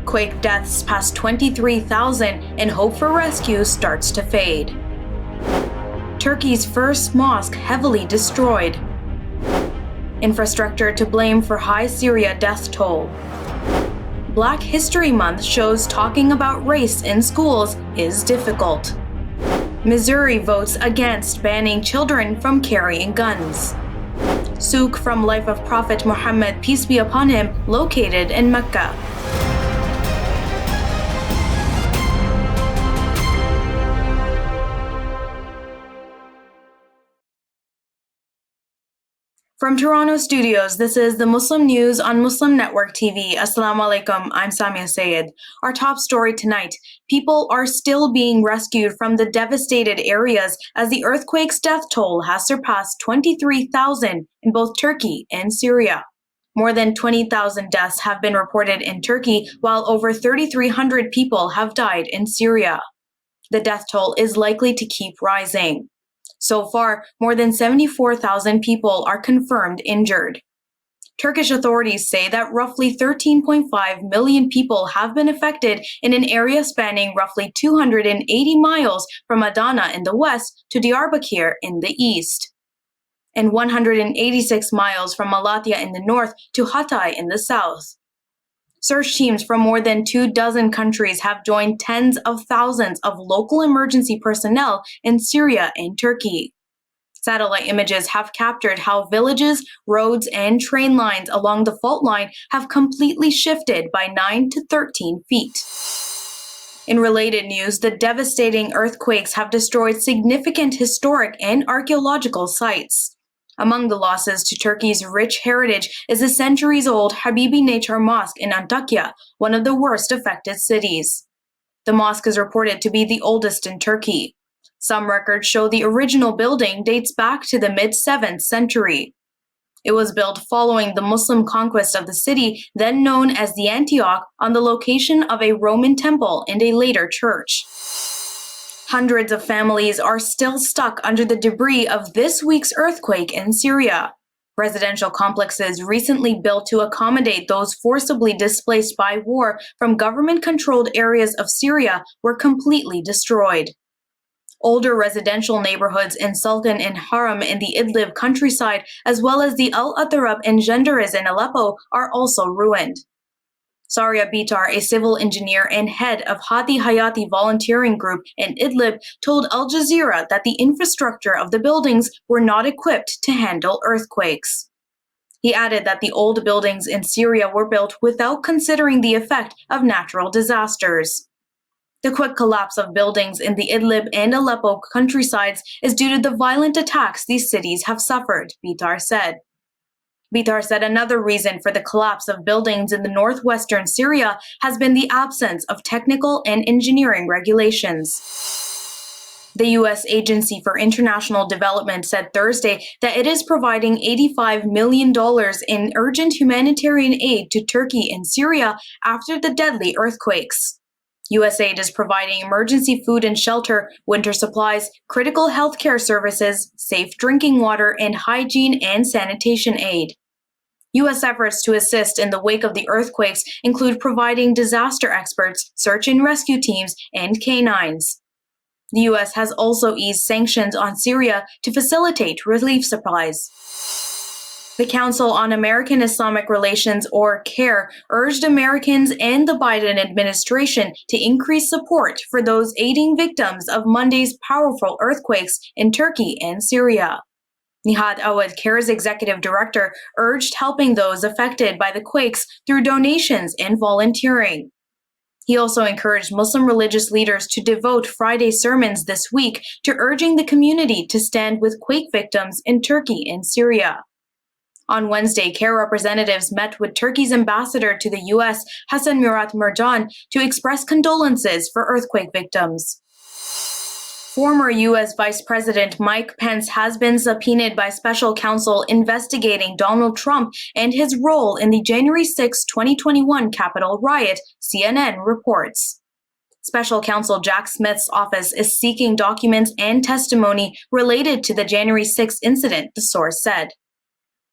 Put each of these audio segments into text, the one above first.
Quake deaths pass 23,000 and hope for rescue starts to fade. Turkey's first mosque heavily destroyed. Infrastructure to blame for high Syria death toll. Black History Month shows talking about race in schools is difficult. Missouri votes against banning children from carrying guns. Souq from Life of Prophet Muhammad, peace be upon him, located in Makkah. From Toronto studios, this is the Muslim News on Muslim Network TV. Assalamu alaikum, I'm Saamiyah Syed. Our top story tonight, people are still being rescued from the devastated areas as the earthquake's death toll has surpassed 23,000 in both Turkey and Syria. More than 20,000 deaths have been reported in Turkey, while over 3,300 people have died in Syria. The death toll is likely to keep rising. So far, more than 74,000 people are confirmed injured. Turkish authorities say that roughly 13.5 million people have been affected in an area spanning roughly 280 miles from Adana in the west to Diyarbakir in the east, and 186 miles from Malatya in the north to Hatay in the south. Search teams from more than 24 countries have joined tens of thousands of local emergency personnel in Syria and Turkey. Satellite images have captured how villages, roads, and train lines along the fault line have completely shifted by 9 to 13 feet. In related news, the devastating earthquakes have destroyed significant historic and archaeological sites. Among the losses to Turkey's rich heritage is the centuries-old Habibi Nature Mosque in Antakya, one of the worst affected cities. The mosque is reported to be the oldest in Turkey. Some records show the original building dates back to the mid-7th century. It was built following the Muslim conquest of the city, then known as the Antioch, on the location of a Roman temple and a later church. Hundreds of families are still stuck under the debris of this week's earthquake in Syria. Residential complexes recently built to accommodate those forcibly displaced by war from government-controlled areas of Syria were completely destroyed. Older residential neighborhoods in Sultan and Haram in the Idlib countryside, as well as the Al-Atarab and Genderiz in Aleppo, are also ruined. Saria Bitar, a civil engineer and head of Hadi Hayati volunteering group in Idlib, told Al Jazeera that the infrastructure of the buildings were not equipped to handle earthquakes. He added that the old buildings in Syria were built without considering the effect of natural disasters. The quick collapse of buildings in the Idlib and Aleppo countrysides is due to the violent attacks these cities have suffered, Bitar said. Bitar said another reason for the collapse of buildings in the northwestern Syria has been the absence of technical and engineering regulations. The U.S. Agency for International Development said Thursday that it is providing $85 million in urgent humanitarian aid to Turkey and Syria after the deadly earthquakes. USAID is providing emergency food and shelter, winter supplies, critical healthcare services, safe drinking water, and hygiene and sanitation aid. U.S. efforts to assist in the wake of the earthquakes include providing disaster experts, search and rescue teams, and canines. The U.S. has also eased sanctions on Syria to facilitate relief supplies. The Council on American Islamic Relations, or CAIR, urged Americans and the Biden administration to increase support for those aiding victims of Monday's powerful earthquakes in Turkey and Syria. Nihad Awad, CAIR's executive director, urged helping those affected by the quakes through donations and volunteering. He also encouraged Muslim religious leaders to devote Friday sermons this week to urging the community to stand with quake victims in Turkey and Syria. On Wednesday, CAIR representatives met with Turkey's ambassador to the U.S., Hassan Murat Merjan, to express condolences for earthquake victims. Former U.S. Vice President Mike Pence has been subpoenaed by special counsel investigating Donald Trump and his role in the January 6, 2021 Capitol riot, CNN reports. Special counsel Jack Smith's office is seeking documents and testimony related to the January 6 incident, the source said.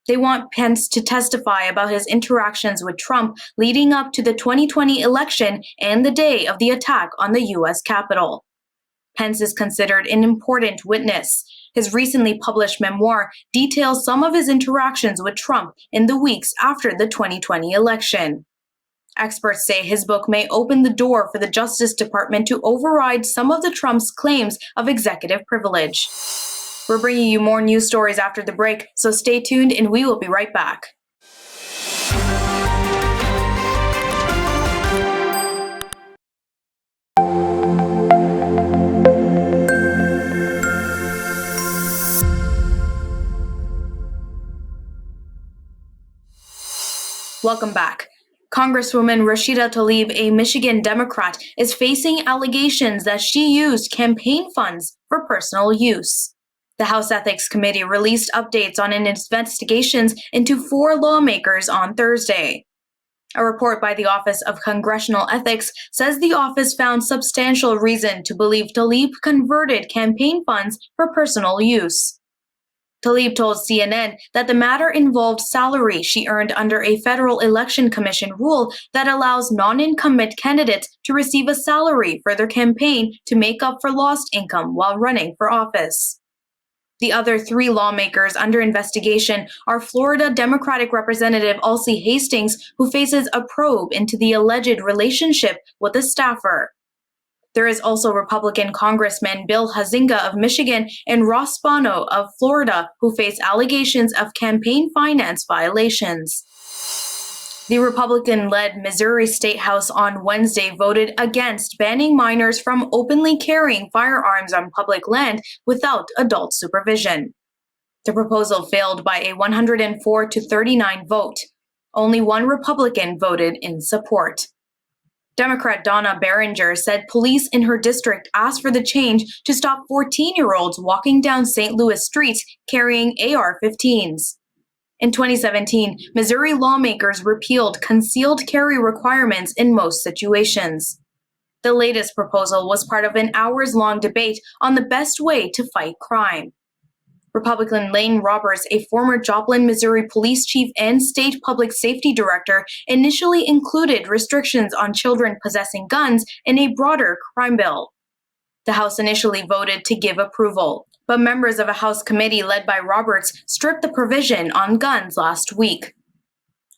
They want Pence to testify about his interactions with Trump leading up to the 2020 election and the day of the attack on the U.S. Capitol. Pence is considered an important witness. His recently published memoir details some of his interactions with Trump in the weeks after the 2020 election. Experts say his book may open the door for the Justice Department to override some of the Trump's claims of executive privilege. We're bringing you more news stories after the break, so stay tuned and we will be right back. Welcome back. Congresswoman Rashida Tlaib, a Michigan Democrat, is facing allegations that she used campaign funds for personal use. The House Ethics Committee released updates on investigations into 4 lawmakers on Thursday. A report by the Office of Congressional Ethics says the office found substantial reason to believe Tlaib converted campaign funds for personal use. Tlaib told CNN that the matter involved salary she earned under a Federal Election Commission rule that allows non-incumbent candidates to receive a salary for their campaign to make up for lost income while running for office. The other 3 lawmakers under investigation are Florida Democratic Representative Alcee Hastings, who faces a probe into the alleged relationship with a staffer. There is also Republican Congressman Bill Huizenga of Michigan and Ross Spano of Florida, who face allegations of campaign finance violations. The Republican-led Missouri State House on Wednesday voted against banning minors from openly carrying firearms on public land without adult supervision. The proposal failed by a 104 to 39 vote. Only 1 Republican voted in support. Democrat Donna Behringer said police in her district asked for the change to stop 14-year-olds walking down St. Louis streets carrying AR-15s. In 2017, Missouri lawmakers repealed concealed carry requirements in most situations. The latest proposal was part of an hours-long debate on the best way to fight crime. Republican Lane Roberts, a former Joplin, Missouri police chief and state public safety director, initially included restrictions on children possessing guns in a broader crime bill. The House initially voted to give approval, but members of a House committee led by Roberts stripped the provision on guns last week.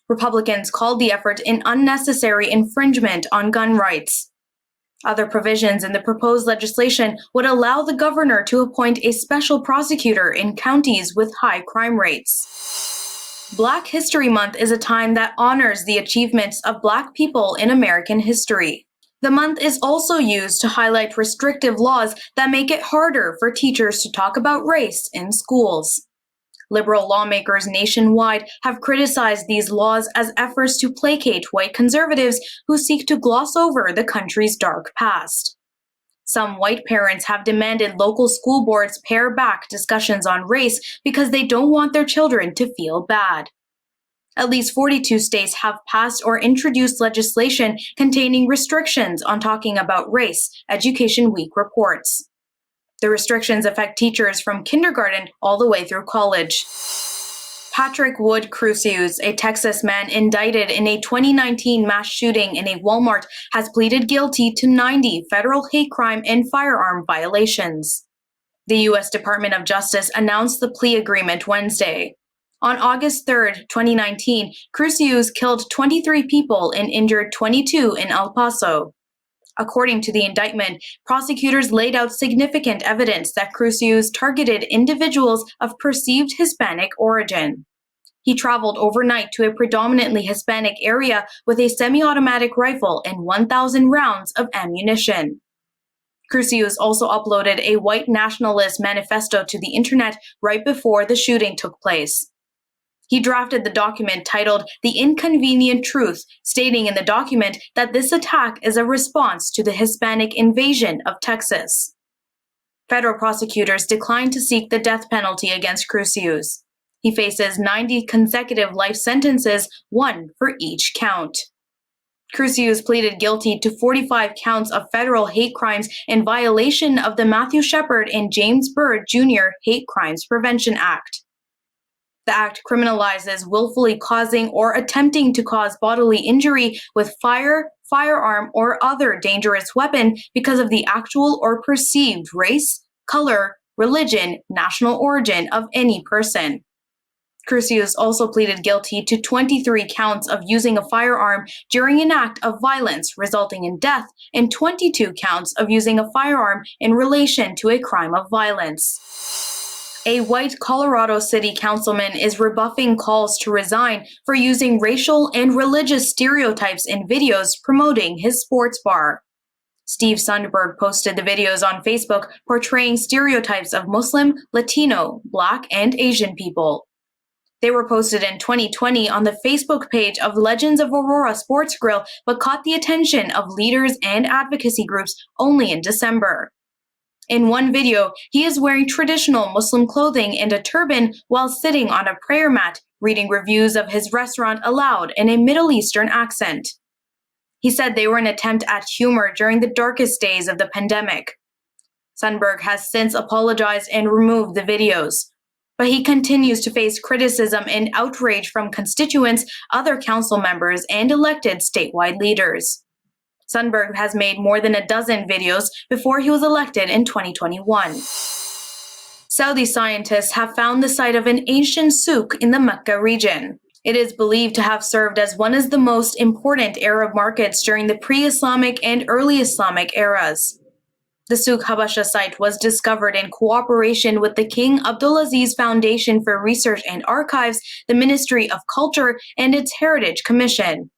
Republicans called the effort an unnecessary infringement on gun rights. Other provisions in the proposed legislation would allow the governor to appoint a special prosecutor in counties with high crime rates. Black History Month is a time that honors the achievements of Black people in American history. The month is also used to highlight restrictive laws that make it harder for teachers to talk about race in schools. Liberal lawmakers nationwide have criticized these laws as efforts to placate white conservatives who seek to gloss over the country's dark past. Some white parents have demanded local school boards pare back discussions on race because they don't want their children to feel bad. At least 42 states have passed or introduced legislation containing restrictions on talking about race, Education Week reports. The restrictions affect teachers from kindergarten all the way through college. Patrick Wood Crucius, a Texas man indicted in a 2019 mass shooting in a Walmart, has pleaded guilty to 90 federal hate crime and firearm violations. The U.S. Department of Justice announced the plea agreement Wednesday. On August 3, 2019, Crucius killed 23 people and injured 22 in El Paso. According to the indictment, prosecutors laid out significant evidence that Crucius targeted individuals of perceived Hispanic origin. He traveled overnight to a predominantly Hispanic area with a semi-automatic rifle and 1,000 rounds of ammunition. Crucius also uploaded a white nationalist manifesto to the internet right before the shooting took place. He drafted the document titled The Inconvenient Truth, stating in the document that this attack is a response to the Hispanic invasion of Texas. Federal prosecutors declined to seek the death penalty against Crucius. He faces 90 consecutive life sentences, 1 for each count. Crucius pleaded guilty to 45 counts of federal hate crimes in violation of the Matthew Shepard and James Byrd Jr. Hate Crimes Prevention Act. The act criminalizes willfully causing or attempting to cause bodily injury with fire, firearm, or other dangerous weapon because of the actual or perceived race, color, religion, national origin of any person. Crucius also pleaded guilty to 23 counts of using a firearm during an act of violence resulting in death and 22 counts of using a firearm in relation to a crime of violence. A white Colorado City councilman is rebuffing calls to resign for using racial and religious stereotypes in videos promoting his sports bar. Steve Sundberg posted the videos on Facebook portraying stereotypes of Muslim, Latino, Black, and Asian people. They were posted in 2020 on the Facebook page of Legends of Aurora Sports Grill, but caught the attention of leaders and advocacy groups only in December. In one video, he is wearing traditional Muslim clothing and a turban while sitting on a prayer mat, reading reviews of his restaurant aloud in a Middle Eastern accent. He said they were an attempt at humor during the darkest days of the pandemic. Sundberg has since apologized and removed the videos, but he continues to face criticism and outrage from constituents, other council members, and elected statewide leaders. Sundberg has made more than a dozen videos before he was elected in 2021. Saudi scientists have found the site of an ancient Souq in the Makkah region. It is believed to have served as one of the most important Arab markets during the pre-Islamic and early Islamic eras. The Souq Habasha site was discovered in cooperation with the King Abdulaziz Foundation for Research and Archives, the Ministry of Culture, and its Heritage Commission.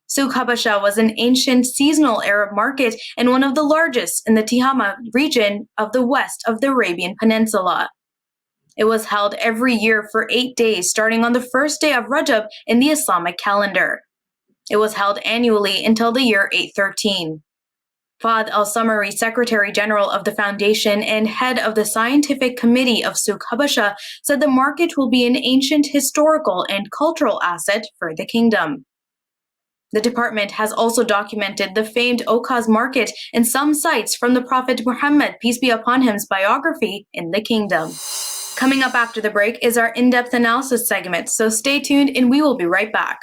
Souq Habasha was an ancient seasonal Arab market and one of the largest in the Tihama region of the west of the Arabian Peninsula. It was held every year for 8 days, starting on the first day of Rajab in the Islamic calendar. It was held annually until the year 813. Fahd al-Samari, Secretary General of the Foundation and head of the Scientific Committee of Souq Habasha, said the market will be an ancient historical and cultural asset for the kingdom. The department has also documented the famed Okaz market and some sites from the Prophet Muhammad, peace be upon him's biography in the kingdom. Coming up after the break is our in-depth analysis segment, so stay tuned and we will be right back.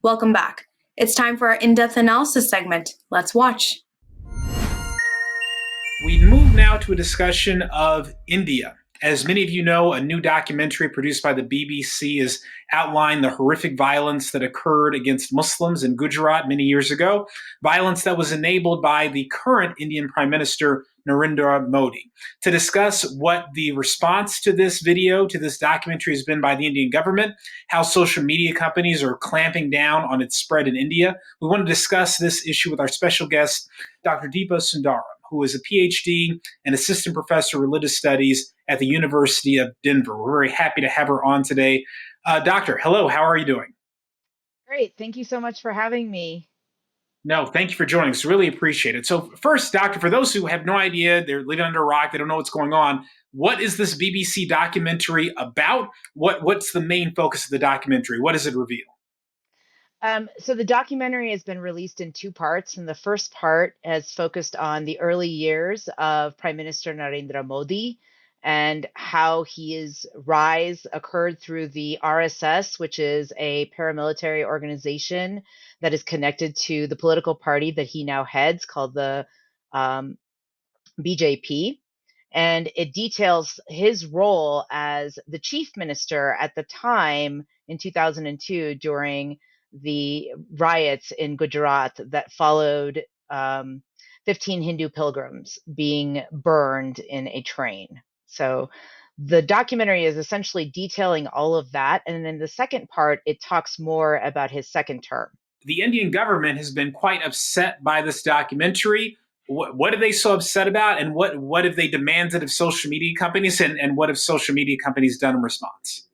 Welcome back. It's time for our in-depth analysis segment. Let's watch. We move now to a discussion of India. As many of you know, a new documentary produced by the BBC has outlined the horrific violence that occurred against Muslims in Gujarat many years ago, violence that was enabled by the current Indian Prime Minister, Narendra Modi. To discuss what the response to this video, to this documentary has been by the Indian government, how social media companies are clamping down on its spread in India, we want to discuss this issue with our special guest, Dr. Dheepa Sundaram, who is a PhD and assistant professor of religious studies at the University of Denver. We're very happy to have her on today. Doctor, hello, how are you doing? Great. Thank you so much for having me. No, thank you for joining us. Really appreciate it. So first, Doctor, for those who have no idea, they're living under a rock, they don't know what's going on, what is this BBC documentary about? What's the main focus of the documentary? What does it reveal? So the documentary has been released in two parts, and the first part has focused on the early years of Prime Minister Narendra Modi and how his rise occurred through the RSS, which is a paramilitary organization that is connected to the political party that he now heads, called the BJP. And it details his role as the chief minister at the time in 2002 during the riots in Gujarat that followed 15 Hindu pilgrims being burned in a train. So the documentary is essentially detailing all of that. And then the second part, it talks more about his second term. The Indian government has been quite upset by this documentary. What are they so upset about? And what have they demanded of social media companies? And what have social media companies done in response?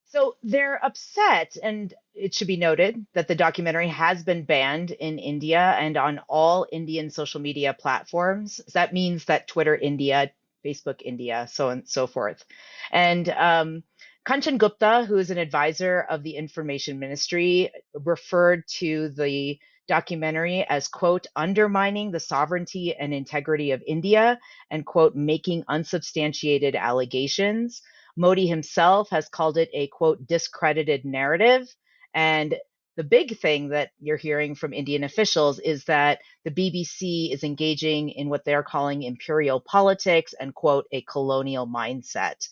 So they're upset, and it should be noted that the documentary has been banned in India and on all Indian social media platforms. That means that Twitter India, Facebook India, so on and so forth. And Kanchan Gupta, who is an advisor of the Information Ministry, referred to the documentary as, quote, undermining the sovereignty and integrity of India and, quote, making unsubstantiated allegations. Modi himself has called it a, quote, discredited narrative. And the big thing that you're hearing from Indian officials is that the BBC is engaging in what they're calling imperial politics and, quote, a colonial mindset.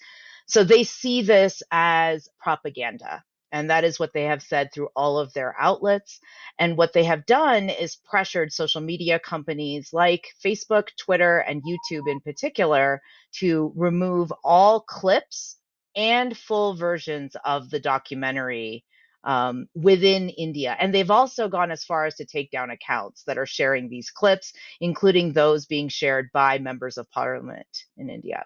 So they see this as propaganda. And that is what they have said through all of their outlets. And what they have done is pressured social media companies like Facebook, Twitter, and YouTube in particular to remove all clips and full versions of the documentary within India. And they've also gone as far as to take down accounts that are sharing these clips, including those being shared by members of parliament in India.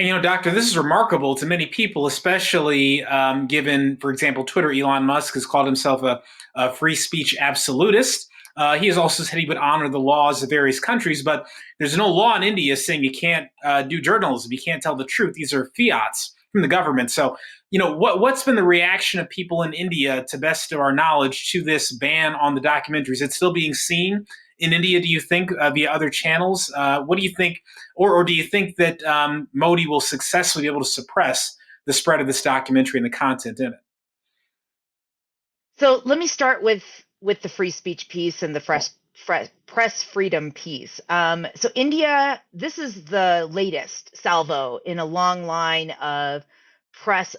And, Doctor, this is remarkable to many people, especially given, for example, Twitter. Elon Musk has called himself a free speech absolutist. He has also said he would honor the laws of various countries, but there's no law in India saying you can't do journalism. You can't tell the truth. These are fiats from the government. So, what's been the reaction of people in India, to best of our knowledge, to this ban on the documentaries? Is it still being seen in India, do you think, via other channels? What do you think, or do you think that Modi will successfully be able to suppress the spread of this documentary and the content in it? So let me start with the free speech piece and the press freedom piece. So India, this is the latest salvo in a long line of press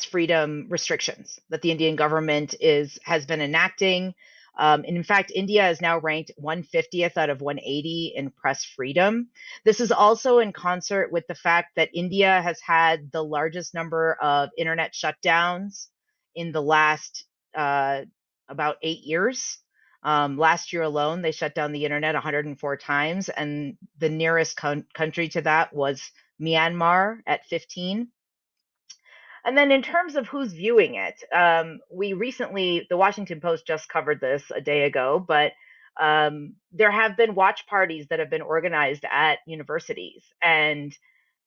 freedom restrictions that the Indian government has been enacting. And in fact, India is now ranked 150th out of 180 in press freedom. This is also in concert with the fact that India has had the largest number of internet shutdowns in the last about 8 years. Last year alone, they shut down the internet 104 times, and the nearest country to that was Myanmar at 15. And then in terms of who's viewing it, the Washington Post just covered this a day ago, but there have been watch parties that have been organized at universities and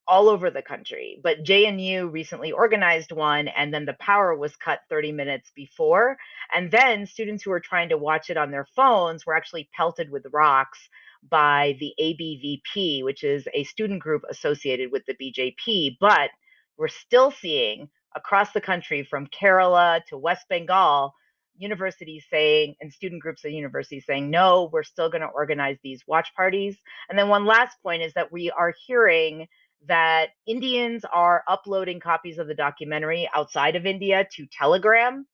all over the country. But JNU recently organized one, and then the power was cut 30 minutes before. And then students who were trying to watch it on their phones were actually pelted with rocks by the ABVP, which is a student group associated with the BJP. But we're still seeing across the country, from Kerala to West Bengal, universities saying, and student groups at universities saying, no, we're still going to organize these watch parties. And then one last point is that we are hearing that Indians are uploading copies of the documentary outside of India to Telegram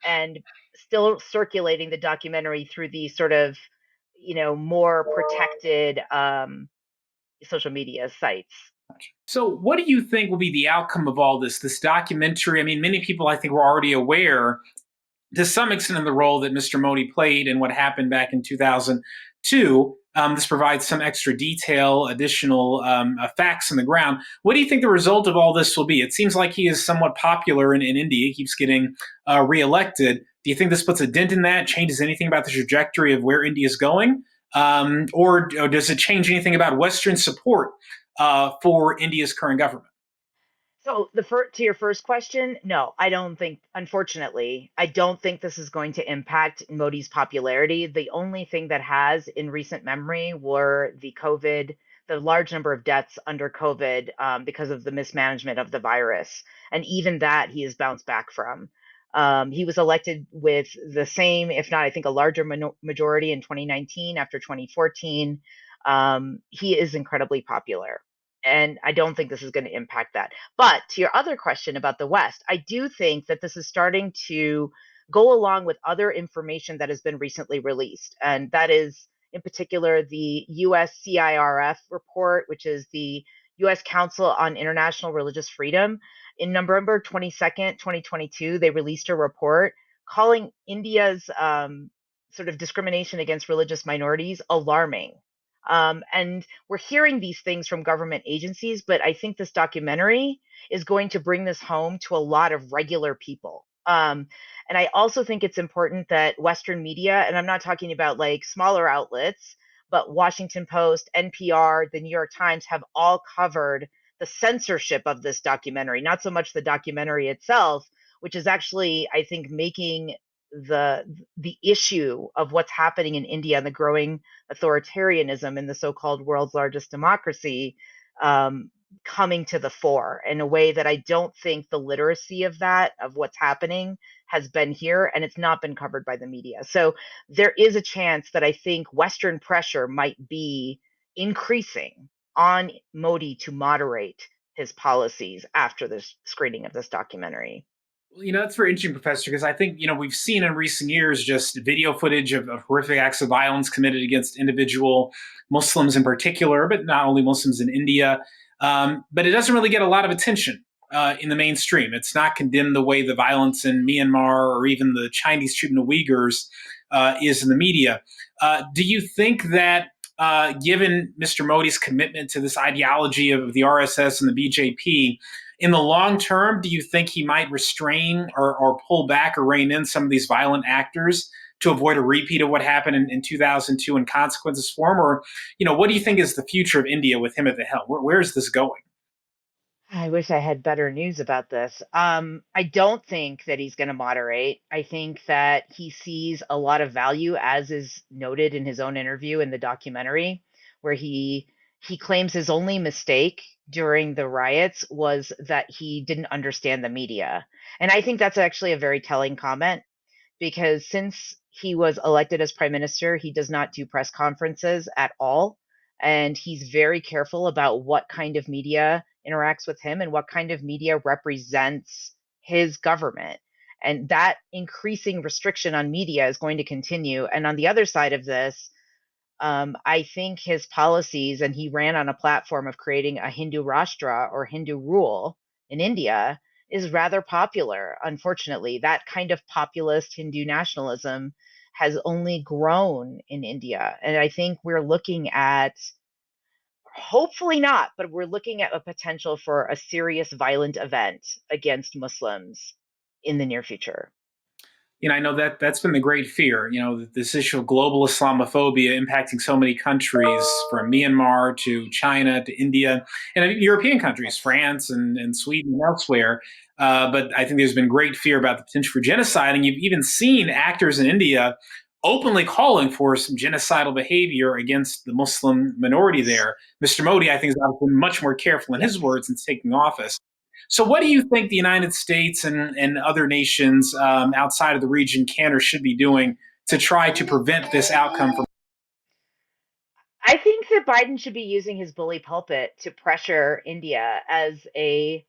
and still circulating the documentary through the sort of, more protected social media sites. So what do you think will be the outcome of all this documentary? I mean, many people, I think, were already aware to some extent of the role that Mr. Modi played in what happened back in 2002. This provides some extra detail, additional facts on the ground. What do you think the result of all this will be? It seems like he is somewhat popular in India. He keeps getting reelected. Do you think this puts a dent in that, changes anything about the trajectory of where India is going? Or does it change anything about Western support for India's current government? So to your first question, no, I don't think, unfortunately, I don't think this is going to impact Modi's popularity. The only thing that has in recent memory were the large number of deaths under COVID because of the mismanagement of the virus. And even that he has bounced back from. He was elected with the same, if not, I think, a larger majority in 2019 after 2014. He is incredibly popular. And I don't think this is going to impact that. But to your other question about the West, I do think that this is starting to go along with other information that has been recently released. And that is, in particular, the US CAIR report, which is the US Council on International Religious Freedom. In November 22nd, 2022, they released a report calling India's sort of discrimination against religious minorities alarming. And we're hearing these things from government agencies, but I think this documentary is going to bring this home to a lot of regular people. And I also think it's important that Western media, and I'm not talking about like smaller outlets, but Washington Post, NPR, the New York Times have all covered the censorship of this documentary, not so much the documentary itself, which is actually, I think, making the issue of what's happening in India and the growing authoritarianism in the so-called world's largest democracy coming to the fore in a way that I don't think the literacy of what's happening has been here, and it's not been covered by the media. So there is a chance that I think Western pressure might be increasing on Modi to moderate his policies after the screening of this documentary. That's very interesting, Professor, because I think, we've seen in recent years just video footage of horrific acts of violence committed against individual Muslims in particular, but not only Muslims in India. But it doesn't really get a lot of attention in the mainstream. It's not condemned the way the violence in Myanmar or even the Chinese treatment of Uyghurs is in the media. Do you think that given Mr. Modi's commitment to this ideology of the RSS and the BJP, in the long term, do you think he might restrain or pull back or rein in some of these violent actors to avoid a repeat of what happened in 2002 and consequences for him? Or, what do you think is the future of India with him at the helm? Where is this going? I wish I had better news about this. I don't think that he's going to moderate. I think that he sees a lot of value, as is noted in his own interview in the documentary, where he claims his only mistake during the riots was that he didn't understand the media. And I think that's actually a very telling comment, because since he was elected as prime minister, he does not do press conferences at all. And he's very careful about what kind of media interacts with him and what kind of media represents his government. And that increasing restriction on media is going to continue. And on the other side of this, I think his policies, and he ran on a platform of creating a Hindu Rashtra or Hindu rule in India, is rather popular. Unfortunately, that kind of populist Hindu nationalism has only grown in India. And I think we're looking at, hopefully not, but we're looking at a potential for a serious violent event against Muslims in the near future. I know that's been the great fear, this issue of global Islamophobia impacting so many countries, from Myanmar to China to India, and European countries, France and Sweden and elsewhere. But I think there's been great fear about the potential for genocide. And you've even seen actors in India openly calling for some genocidal behavior against the Muslim minority there. Mr. Modi, I think, has been much more careful in his words since taking office. So, what do you think the United States and other nations outside of the region can or should be doing to try to prevent this outcome from? I think that Biden should be using his bully pulpit to pressure India as a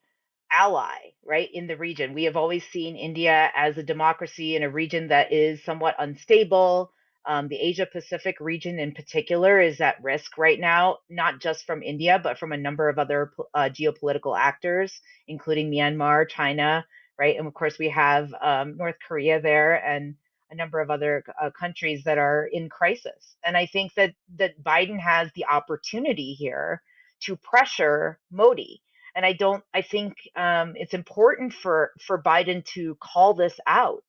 ally, right, in the region. We have always seen India as a democracy in a region that is somewhat unstable. The Asia Pacific region in particular is at risk right now, not just from India, but from a number of other geopolitical actors, including Myanmar, China, right? And of course, we have North Korea there and a number of other countries that are in crisis. And I think that Biden has the opportunity here to pressure Modi. And I think it's important for Biden to call this out,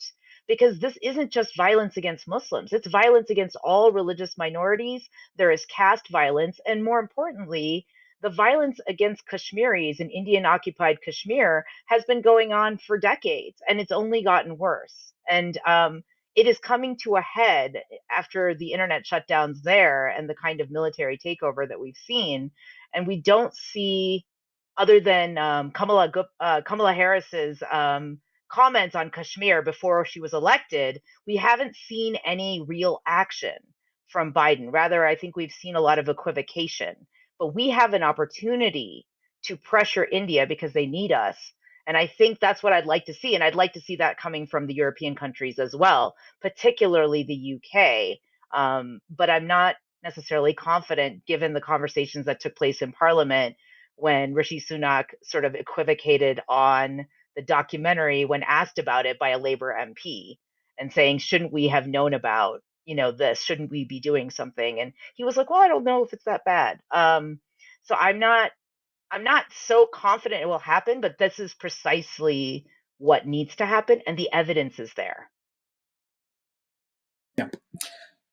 because this isn't just violence against Muslims. It's violence against all religious minorities. There is caste violence. And more importantly, the violence against Kashmiris in Indian occupied Kashmir has been going on for decades, and it's only gotten worse. And it is coming to a head after the internet shutdowns there and the kind of military takeover that we've seen. And we don't see, other than Kamala Harris's comments on Kashmir before she was elected, we haven't seen any real action from Biden. Rather, I think we've seen a lot of equivocation. But we have an opportunity to pressure India because they need us. And I think that's what I'd like to see. And I'd like to see that coming from the European countries as well, particularly the UK. But I'm not necessarily confident, given the conversations that took place in Parliament when Rishi Sunak sort of equivocated on the documentary when asked about it by a Labour MP, and saying, shouldn't we have known about, this? Shouldn't we be doing something? And he was like, well, I don't know if it's that bad. So I'm not so confident it will happen, but this is precisely what needs to happen, and the evidence is there. Yeah.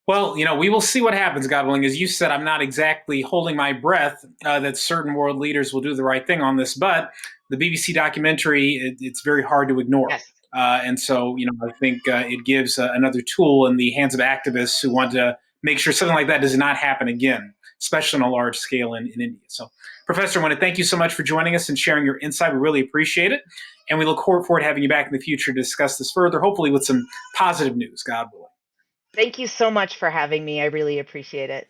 Well, we will see what happens, God willing. As you said, I'm not exactly holding my breath that certain world leaders will do the right thing on this, but the BBC documentary, it's very hard to ignore. Yes. And so, I think it gives another tool in the hands of activists who want to make sure something like that does not happen again, especially on a large scale in India. So, Professor, I want to thank you so much for joining us and sharing your insight. We really appreciate it. And we look forward to having you back in the future to discuss this further, hopefully with some positive news, God willing. Thank you so much for having me. I really appreciate it.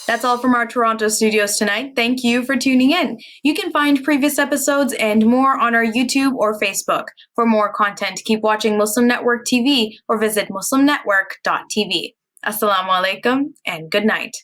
That's all from our Toronto studios tonight. Thank you for tuning in. You can find previous episodes and more on our YouTube or Facebook. For more content, keep watching Muslim Network TV or visit muslimnetwork.tv. Assalamu alaikum and good night.